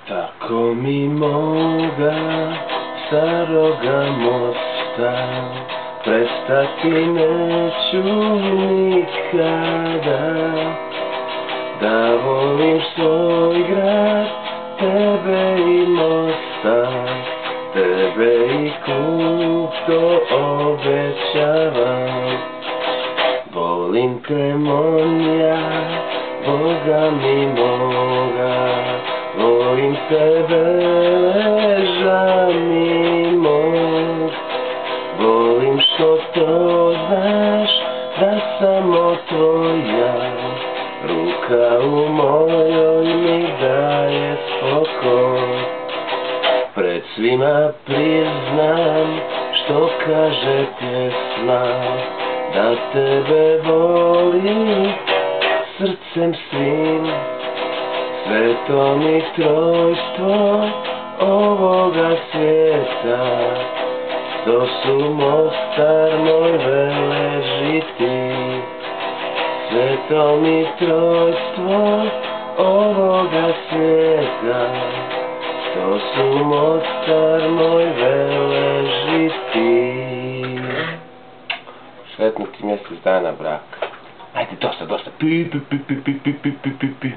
Tako mi moga staroga mosta prestati neću nikada, da volim svoj grad, tebe i mosta, tebe i klub, to obećavam. Volim te Monja, Boga mi moga, volim tebe leža mi mog, volim što to znaš, da samo tvoja ruka u mojoj mi daje spokoj. Pred svima priznam što kaže pjesma, da tebe volim srcem svim. Sveto mi trojstvo ovoga svijeta, to su Mostar moj veležiti. Sveto mi trojstvo ovoga svijeta, to su Mostar moj veležiti. Sretno ti mjesec dana, brak. Ajde, dosta, pi.